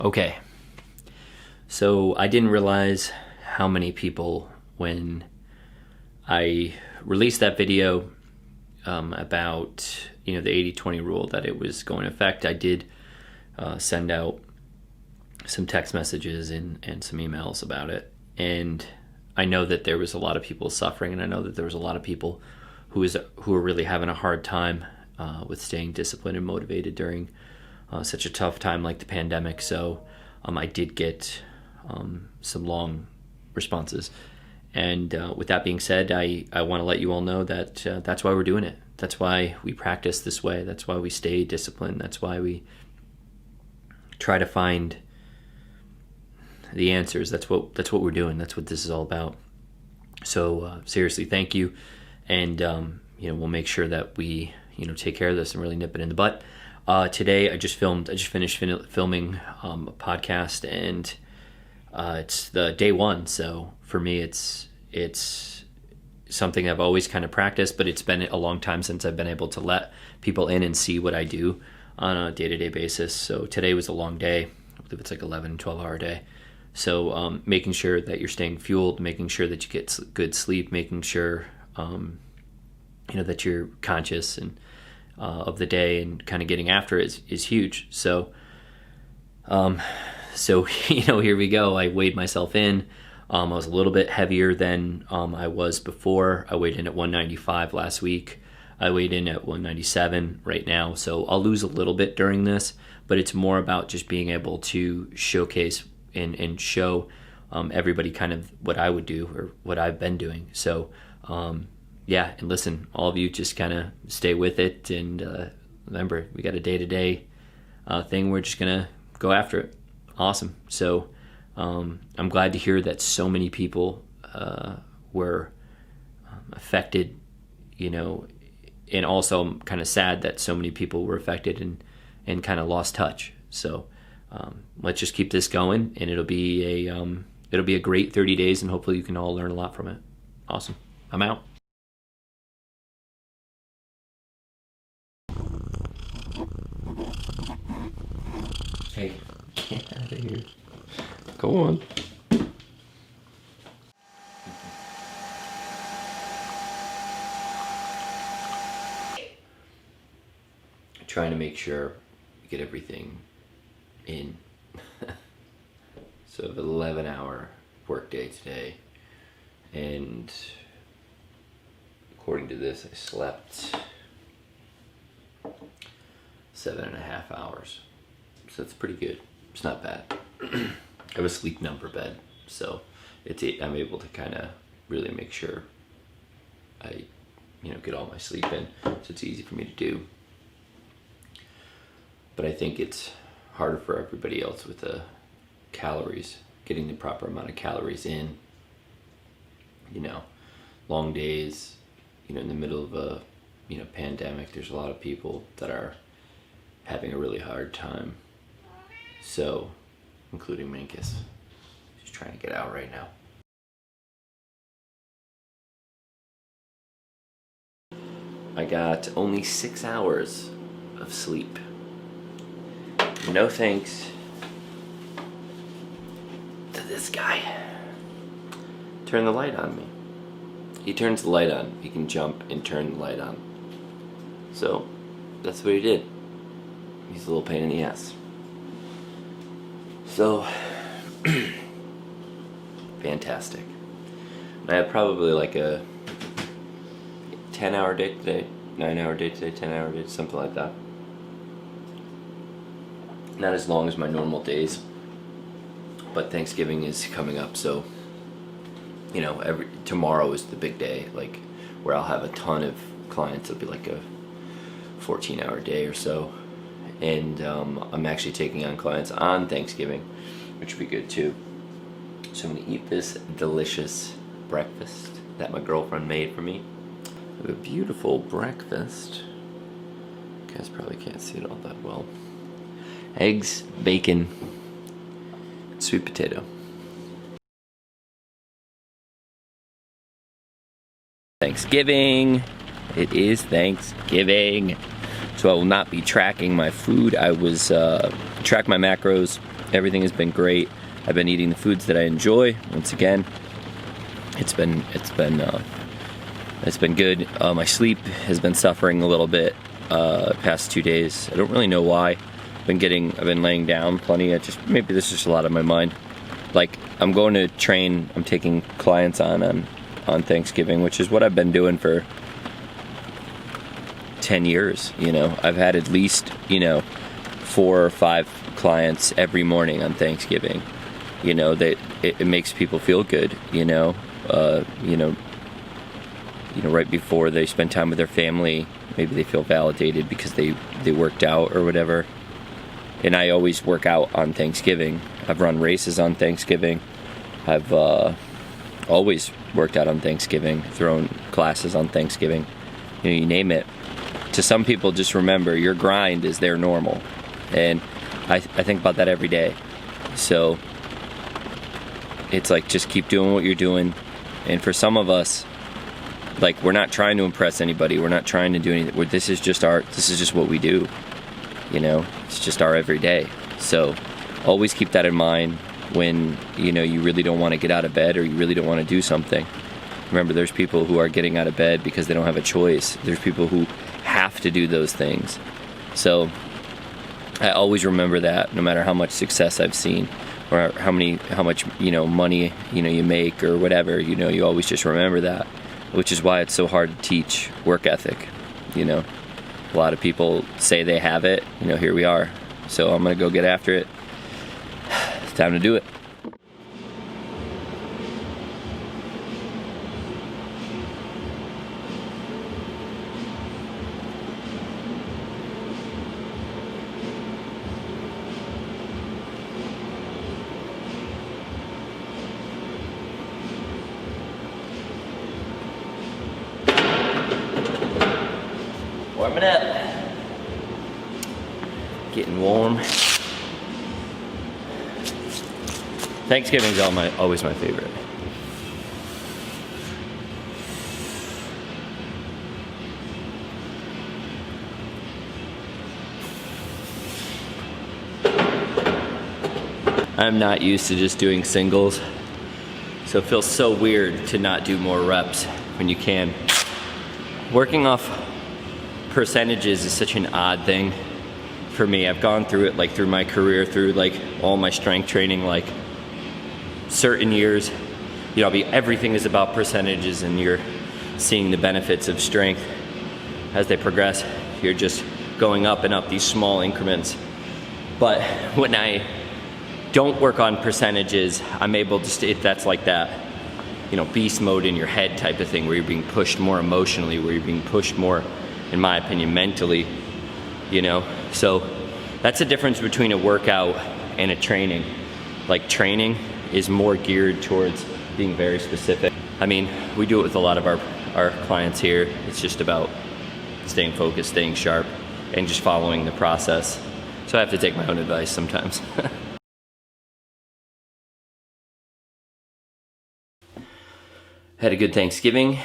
Okay, so I didn't realize how many people, when I released that video about the 80-20 rule, that it was going to affect. I did send out some text messages and some emails about it, and I know that there was a lot of people suffering, and I know that there was a lot of people who are really having a hard time with staying disciplined and motivated during such a tough time like the pandemic. So I did get some long responses. And with that being said, I want to let you all know that that's why we're doing it. That's why we practice this way. That's why we stay disciplined. That's why we try to find the answers. That's what we're doing. That's what this is all about. So seriously, thank you. And we'll make sure that we take care of this and really nip it in the butt. Today I just finished filming a podcast, and it's the day one. So for me, it's something I've always kind of practiced, but it's been a long time since I've been able to let people in and see what I do on a day-to-day basis. So today was a long day. I believe it's like 11, 12-hour day. So making sure that you're staying fueled, making sure that you get good sleep, making sure that you're conscious and of the day and kind of getting after it is huge. So here we go. I weighed myself in. I was a little bit heavier than I was before. I weighed in at 195 last week. I weighed in at 197 right now. So I'll lose a little bit during this, but it's more about just being able to showcase and show everybody kind of what I would do or what I've been doing. So and listen, all of you just kind of stay with it. And remember, we got a day-to-day thing. We're just going to go after it. Awesome. So I'm glad to hear that so many people were affected, and also I'm kind of sad that so many people were affected and kind of lost touch. So let's just keep this going, and it'll be a great 30 days, and hopefully you can all learn a lot from it. Awesome. I'm out. Hey, get out of here. Go on. Trying to make sure we get everything in. So an 11-hour work day today, and according to this, I slept 7.5 hours. So it's pretty good. It's not bad. I have a sleep number bed, so I'm able to kind of really make sure I get all my sleep in, so it's easy for me to do. But I think it's harder for everybody else with the calories, getting the proper amount of calories in. Long days, in the middle of a pandemic, there's a lot of people that are having a really hard time. So, including Minkus, he's trying to get out right now. I got only 6 hours of sleep. No thanks to this guy. Turn the light on me. He turns the light on. He can jump and turn the light on. So, that's what he did. He's a little pain in the ass. So, fantastic. I have probably like a 10-hour day today, 9-hour day today, 10-hour day, something like that. Not as long as my normal days, but Thanksgiving is coming up, so tomorrow is the big day, like where I'll have a ton of clients. It'll be like a 14-hour day or so. And I'm actually taking on clients on Thanksgiving, which will be good too. So I'm going to eat this delicious breakfast that my girlfriend made for me. I have a beautiful breakfast. You guys probably can't see it all that well. Eggs, bacon, sweet potato. Thanksgiving. It is Thanksgiving. So I will not be tracking my food. I was track my macros Everything has been great. I've been eating the foods that I enjoy. Once again, it's been good. My sleep has been suffering a little bit past 2 days. I don't really know why. I've been laying down plenty. Maybe this is just a lot of my mind. Like, I'm going to train. I'm taking clients on Thanksgiving, which is what I've been doing for 10 years. I've had at least 4 or 5 clients every morning on Thanksgiving. It makes people feel good. Right before they spend time with their family, maybe they feel validated because they worked out or whatever. And I always work out on Thanksgiving. I've run races on Thanksgiving. I've always worked out on Thanksgiving, thrown classes on Thanksgiving. You name it. To some people, just remember, your grind is their normal. And I think about that every day. So it's like, just keep doing what you're doing. And for some of us, like, we're not trying to impress anybody. We're not trying to do anything. This is just what we do. It's just our everyday. So always keep that in mind when, you really don't want to get out of bed or you really don't want to do something. Remember, there's people who are getting out of bed because they don't have a choice. There's people who have to do those things. So I always remember that, no matter how much success I've seen or how much, money, you make or whatever, you always just remember that, which is why it's so hard to teach work ethic. A lot of people say they have it, here we are. So I'm going to go get after it. It's time to do it. Warming up. Getting warm. Thanksgiving's always my favorite. I'm not used to just doing singles, so it feels so weird to not do more reps when you can. Working off percentages is such an odd thing for me. I've gone through it through my career, through all my strength training, certain years, everything is about percentages, and you're seeing the benefits of strength as they progress. You're just going up and up these small increments. But when I don't work on percentages, I'm able to that's like that, beast mode in your head type of thing, where you're being pushed more emotionally, where you're being pushed more, in my opinion, mentally, So that's the difference between a workout and a training. Training is more geared towards being very specific. We do it with a lot of our clients here. It's just about staying focused, staying sharp, and just following the process. So I have to take my own advice sometimes. Had a good Thanksgiving,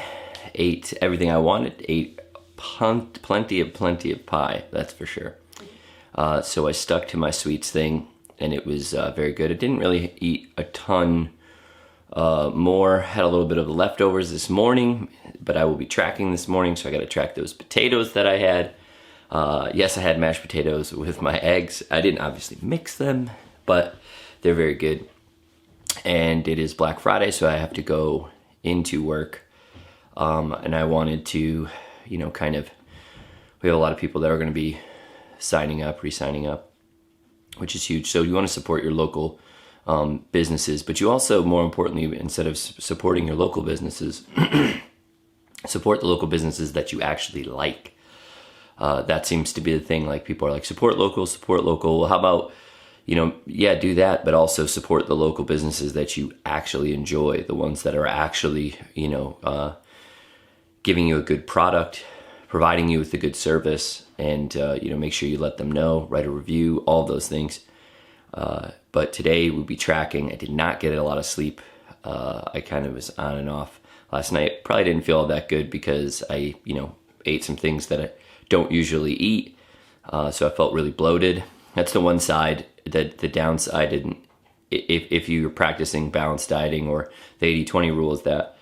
ate everything I wanted, ate plenty of pie, that's for sure. So I stuck to my sweets thing, and it was very good. I didn't really eat a ton more. Had a little bit of the leftovers this morning, but I will be tracking this morning, so I got to track those potatoes that I had. Yes, I had mashed potatoes with my eggs. I didn't obviously mix them, but they're very good. And it is Black Friday, so I have to go into work. And I wanted to, we have a lot of people that are going to be re-signing up, which is huge. So you want to support your local businesses, but you also, more importantly, instead of supporting your local businesses, support the local businesses that you actually like. That seems to be the thing. People are like, support local. Well, how about, do that, but also support the local businesses that you actually enjoy, the ones that are actually, giving you a good product, providing you with a good service, and make sure you let them know, write a review, all those things. But today we'll be tracking. I did not get a lot of sleep. I kind of was on and off last night. Probably didn't feel all that good because I, ate some things that I don't usually eat. So I felt really bloated. That's the one side, that the downside, and if you're practicing balanced dieting or the 80-20 rule, is that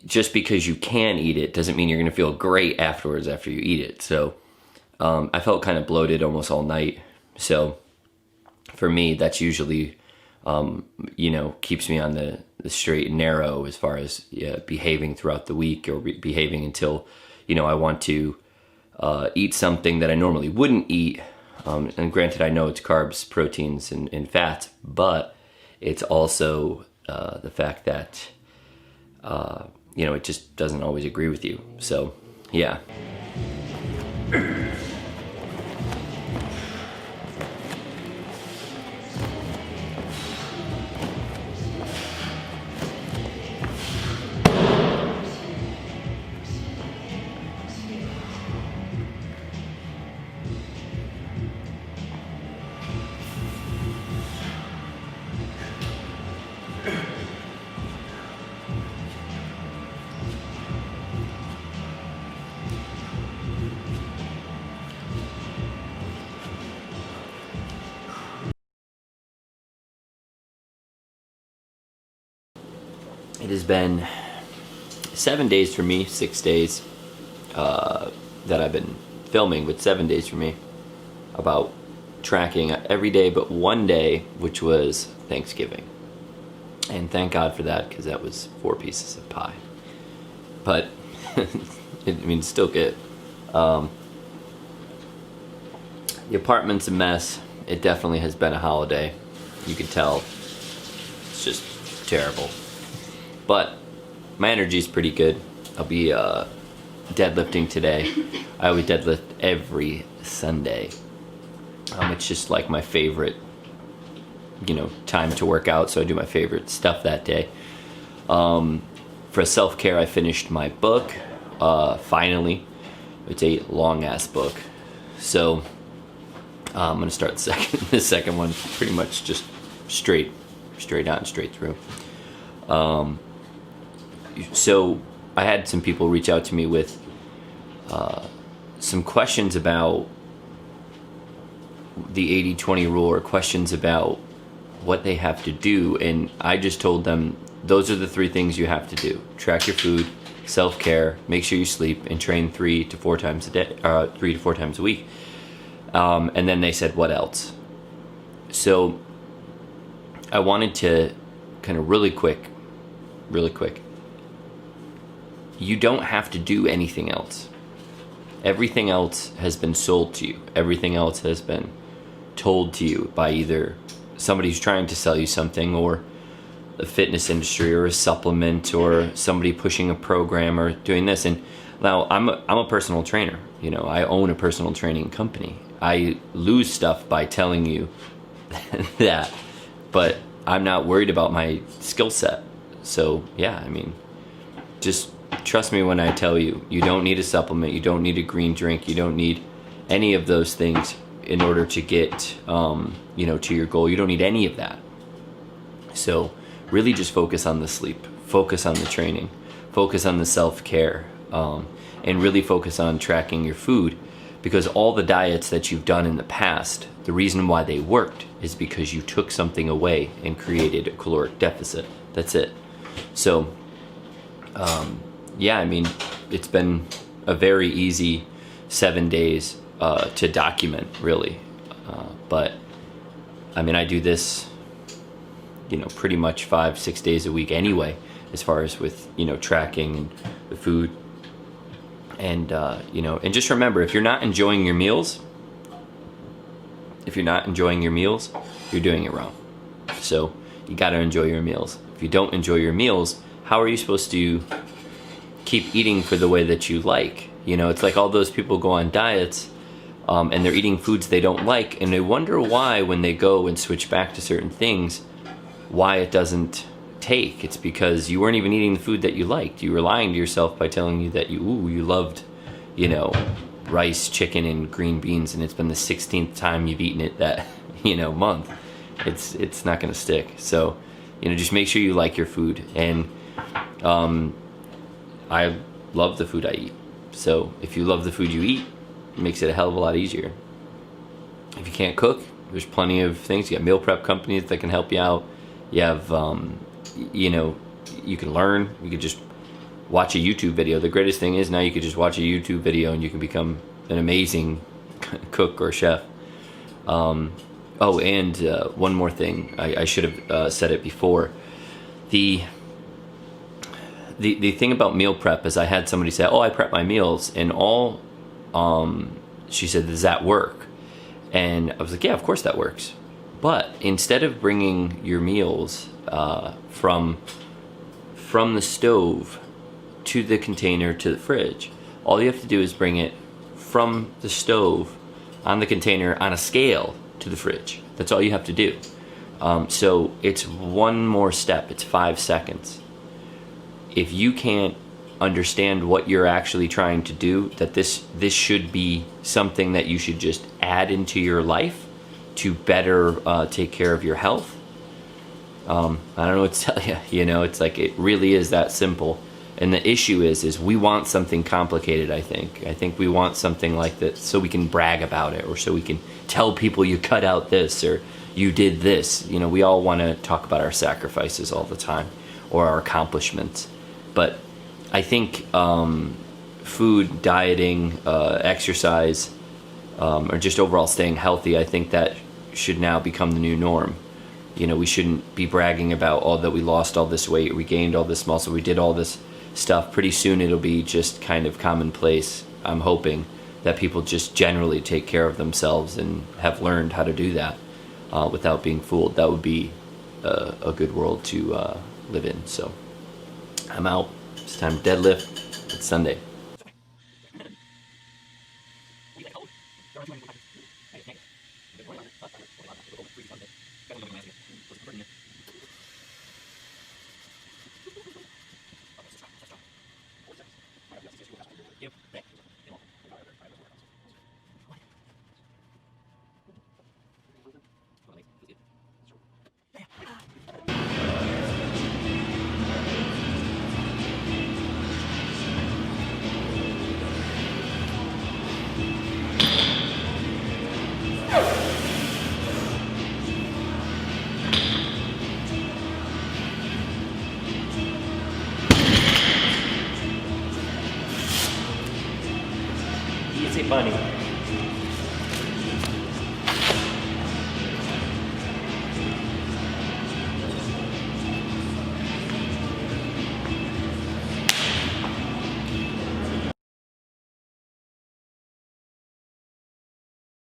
just because you can eat it doesn't mean you're going to feel great afterwards after you eat it. So I felt kind of bloated almost all night. So for me, that's usually, keeps me on the straight and narrow as far as behaving throughout the week, or behaving until, I want to eat something that I normally wouldn't eat. And granted, I know it's carbs, proteins, and fats, but it's also the fact that, it just doesn't always agree with you. So, yeah. It has been 7 days for me, 6 days that I've been filming, but 7 days for me about tracking every day but one day, which was Thanksgiving. And thank God for that, because that was 4 pieces of pie. But, it's still good. The apartment's a mess. It definitely has been a holiday. You can tell. It's just terrible. But my energy's pretty good. I'll be deadlifting today. I always deadlift every Sunday. It's just like my favorite, time to work out. So I do my favorite stuff that day. For self-care, I finished my book. Finally. It's a long-ass book. So I'm going to start the second one pretty much just straight out and straight through. So I had some people reach out to me with some questions about the 80-20 rule, or questions about what they have to do, and I just told them those are the 3 things you have to do: track your food, self-care, make sure you sleep, and train 3 to 4 times a week. And then they said, what else? So I wanted to kind of really quick, you don't have to do anything else. Everything else has been sold to you. Everything else has been told to you by either somebody who's trying to sell you something, or the fitness industry, or a supplement, or somebody pushing a program, or doing this. And now I'm a personal trainer. I own a personal training company. I lose stuff by telling you that, but I'm not worried about my skill set. So yeah, just trust me when I tell you, you don't need a supplement, you don't need a green drink, you don't need any of those things in order to get, to your goal. You don't need any of that. So really just focus on the sleep, focus on the training, focus on the self-care, and really focus on tracking your food, because all the diets that you've done in the past, the reason why they worked is because you took something away and created a caloric deficit. That's it. So, it's been a very easy 7 days to document, really. But I do this, pretty much 5-6 days a week anyway, as far as with, tracking and the food. And, and just remember, if you're not enjoying your meals, you're doing it wrong. So you got to enjoy your meals. If you don't enjoy your meals, how are you supposed to keep eating for the way that you like? It's like all those people go on diets, and they're eating foods they don't like, and they wonder why, when they go and switch back to certain things, why it doesn't take. It's because you weren't even eating the food that you liked. You were lying to yourself by telling you that you loved, rice, chicken, and green beans, and it's been the 16th time you've eaten it that, month. It's not going to stick. So, just make sure you like your food. And I love the food I eat. So if you love the food you eat, it makes it a hell of a lot easier. If you can't cook, there's plenty of things. You got meal prep companies that can help you out. You have, you know, you can learn. You could just watch a YouTube video. The greatest thing is now you could just watch a YouTube video and you can become an amazing cook or chef. Oh, and one more thing. I should have said it before. The thing about meal prep is I had somebody say, "Oh, I prep my meals," and all she said, "Does that work?" And I was like, "Yeah, of course that works." But instead of bringing your meals from the stove to the container to the fridge, all you have to do is bring it from the stove on the container on a scale to the fridge. That's all you have to do. So it's one more step. It's 5 seconds. If you can't understand what you're actually trying to do, that this should be something that you should just add into your life to better take care of your health. I don't know what to tell you. You know, it's like it really is that simple. And the issue is we want something complicated. I think we want something like that so we can brag about it, or so we can tell people you cut out this or you did this. You know, we all want to talk about our sacrifices all the time or our accomplishments. But I think food, dieting, exercise, or just overall staying healthy, I think that should now become the new norm. You know, we shouldn't be bragging about, oh, that we lost all this weight, we gained all this muscle, we did all this stuff. Pretty soon it'll be just kind of commonplace. I'm hoping that people just generally take care of themselves and have learned how to do that without being fooled. That would be a good world to live in. So I'm out. It's time to deadlift. It's Sunday. Easy bunny.